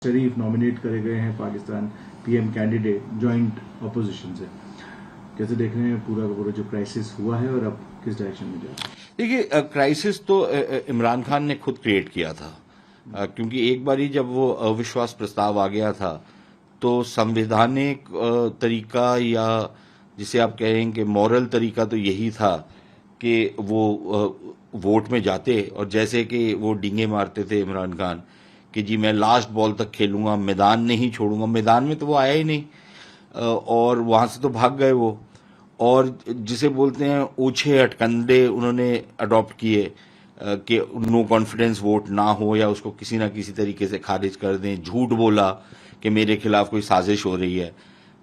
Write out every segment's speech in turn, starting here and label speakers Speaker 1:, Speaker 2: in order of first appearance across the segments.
Speaker 1: शरीफ nominate करे गए हैं Pakistan PM candidate joint opposition से। कैसे देख रहे हैं पूरा का पूरा जो क्राइसिस हुआ है और अब किस डायरेक्शन में जा रहा है?
Speaker 2: देखिए, क्राइसिस तो इमरान खान ने खुद क्रिएट किया था, क्योंकि एक बारी जब वो अविश्वास प्रस्ताव आ गया था तो संवैधानिक तरीका, या जिसे आप कहें कि मॉरल तरीका, तो यही था कि वो वोट में जाते और जैसे कि वो डींगे मारते थे इमरान खान कि जी मैं लास्ट बॉल तक खेलूंगा, मैदान नहीं छोड़ूंगा। मैदान में तो वो आया ही नहीं, और वहां से तो भाग गए वो। और जिसे बोलते हैं ओछे हटकंडे उन्होंने अडॉप्ट किए कि नो कॉन्फिडेंस वोट ना हो या उसको किसी ना किसी तरीके से खारिज कर दें। झूठ बोला कि मेरे खिलाफ कोई साजिश हो रही है।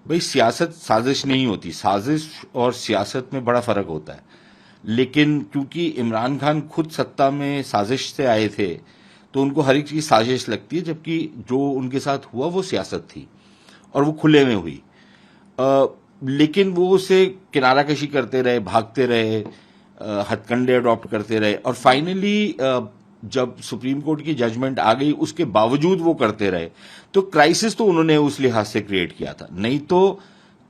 Speaker 2: भाई, सियासत साजिश नहीं होती, साजिश और सियासत में बड़ा फर्क होता है। लेकिन क्योंकि इमरान खान खुद सत्ता में साजिश से आए थे तो उनको हर एक चीज साजिश लगती है, जबकि जो उनके साथ हुआ वो सियासत थी और वो खुले में हुई। लेकिन वो उसे किनारा कशी करते रहे, भागते रहे, हथकंडे अडॉप्ट करते रहे, और फाइनली जब सुप्रीम कोर्ट की जजमेंट आ गई उसके बावजूद वो करते रहे। तो क्राइसिस तो उन्होंने उस लिहाज से क्रिएट किया था। नहीं तो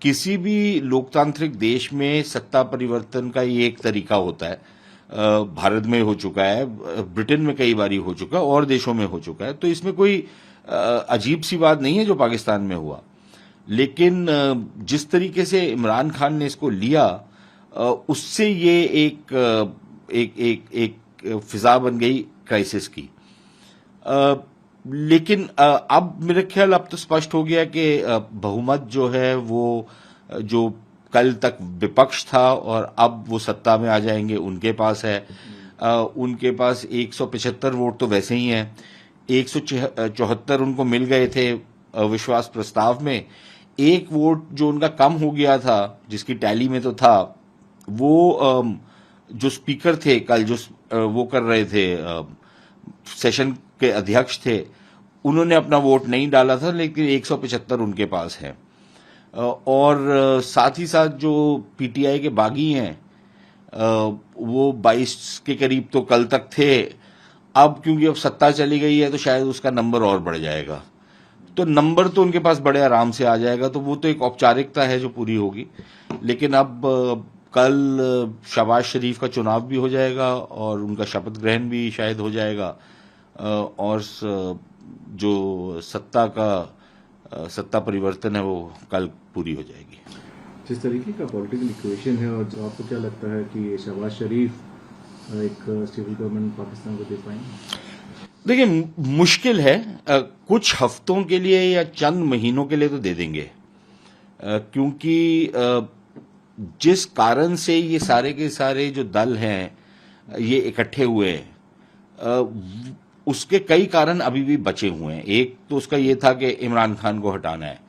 Speaker 2: किसी भी लोकतांत्रिक देश में सत्ता परिवर्तन का ये एक तरीका होता है। भारत में हो चुका है, ब्रिटेन में कई बारी हो चुका है, और देशों में हो चुका है। तो इसमें कोई अजीब सी बात नहीं है जो पाकिस्तान में हुआ। लेकिन जिस तरीके से इमरान खान ने इसको लिया, उससे ये एक फिजा बन गई क्राइसिस की। लेकिन अब मेरे ख्याल अब तो स्पष्ट हो गया कि बहुमत जो है वो जो कल तक विपक्ष था और अब वो सत्ता में आ जाएंगे, उनके पास है। उनके पास 175 वोट तो वैसे ही हैं। 174 उनको मिल गए थे विश्वास प्रस्ताव में। एक वोट जो उनका कम हो गया था, जिसकी टैली में तो था, वो जो स्पीकर थे कल, जो वो कर रहे थे, सेशन के अध्यक्ष थे, उन्होंने अपना वोट नहीं डाला था, लेकिन 175 उनके पास है। और साथ ही साथ जो पीटीआई के बागी हैं, वो 22 के करीब तो कल तक थे। अब क्योंकि अब सत्ता चली गई है तो शायद उसका नंबर और बढ़ जाएगा। तो नंबर तो उनके पास बड़े आराम से आ जाएगा। तो वो तो एक औपचारिकता है जो पूरी होगी। लेकिन अब कल शहबाज शरीफ का चुनाव भी हो जाएगा और उनका शपथ ग्रहण भी शायद हो जाएगा, और जो सत्ता परिवर्तन है वो कल पूरी हो जाएगी।
Speaker 1: जिस तरीके का पॉलिटिकल इक्वेशन है, और जो आपको क्या लगता है कि शहबाज शरीफ एक स्टेबल गवर्नमेंट पाकिस्तान को दे पाएंगे?
Speaker 2: देखिए, मुश्किल है। कुछ हफ्तों के लिए या चंद महीनों के लिए तो दे देंगे, क्योंकि जिस कारण से ये सारे के सारे जो दल हैं ये इकट्ठे हुए हैं, उसके कई कारण अभी भी बचे हुए हैं। एक तो उसका ये था कि इमरान खान को हटाना है,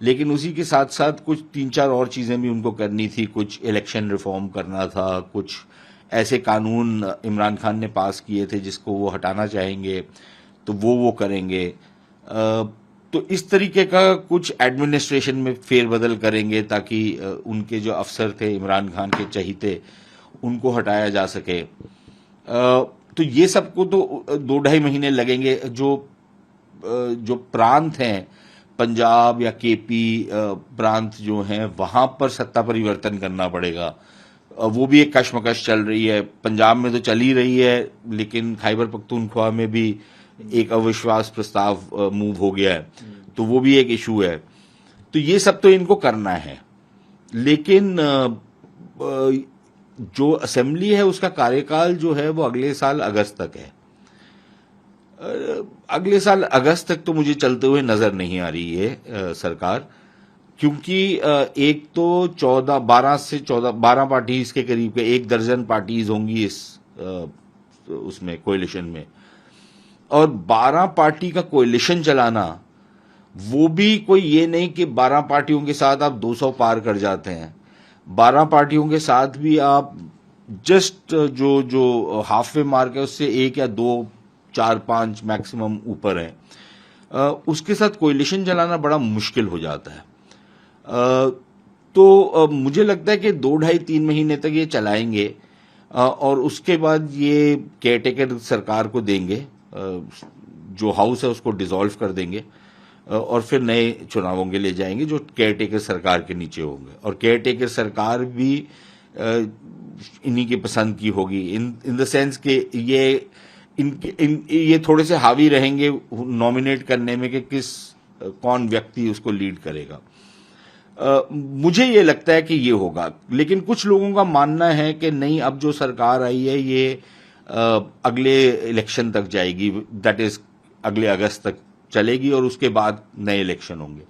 Speaker 2: लेकिन उसी के साथ साथ कुछ 3-4 और चीजें भी उनको करनी थी। कुछ इलेक्शन रिफॉर्म करना था, कुछ ऐसे कानून इमरान खान ने पास किए थे जिसको वो हटाना चाहेंगे, तो वो करेंगे। तो इस तरीके का कुछ एडमिनिस्ट्रेशन में फेरबदल करेंगे ताकि उनके जो अफसर थे इमरान खान के चहीते, उनको हटाया जा सके। तो ये सबको तो 2-2.5 महीने लगेंगे। जो प्रांत हैं, पंजाब या केपी प्रांत जो हैं, वहां पर सत्ता परिवर्तन करना पड़ेगा। वो भी एक कशमकश चल रही है। पंजाब में तो चल ही रही है, लेकिन खैबर पख्तूनख्वा में भी एक अविश्वास प्रस्ताव मूव हो गया है, तो वो भी एक इशू है। तो ये सब तो इनको करना है। लेकिन जो असेंबली है उसका कार्यकाल जो है वो अगले साल अगस्त तक है। अगले साल अगस्त तक तो मुझे चलते हुए नजर नहीं आ रही है सरकार, क्योंकि एक तो 12 पार्टीज के करीब के 1 दर्जन पार्टीज होंगी इस उसमें कोएलिशन में, और 12 पार्टी का कोएलिशन चलाना, वो भी कोई ये नहीं कि 12 पार्टियों के साथ आप 200 पार कर जाते हैं। 12 पार्टियों के साथ भी आप जस्ट जो हाफ वे मार्क है उससे 1 या 2, 4, 5 मैक्सिमम ऊपर है। उसके साथ कोएलिशन चलाना बड़ा मुश्किल हो जाता है। तो मुझे लगता है कि 2-2.5-3 महीने तक ये चलाएंगे, और उसके बाद ये केयरटेकर सरकार को देंगे, जो हाउस है उसको डिसॉल्व कर देंगे। और फिर नए चुनावों के लिए जाएंगे जो केयरटेकर सरकार के नीचे होंगे, और केयरटेकर सरकार भी इन्हीं की पसंद की होगी, इन द सेंस कि ये थोड़े से हावी रहेंगे नॉमिनेट करने में कि कौन व्यक्ति उसको लीड करेगा। मुझे ये लगता है कि ये होगा, लेकिन कुछ लोगों का मानना है कि नहीं, अब जो सरकार आई है ये अगले इलेक्शन तक जाएगी, दैट इज अगले अगस्त तक चलेगी और उसके बाद नए इलेक्शन होंगे।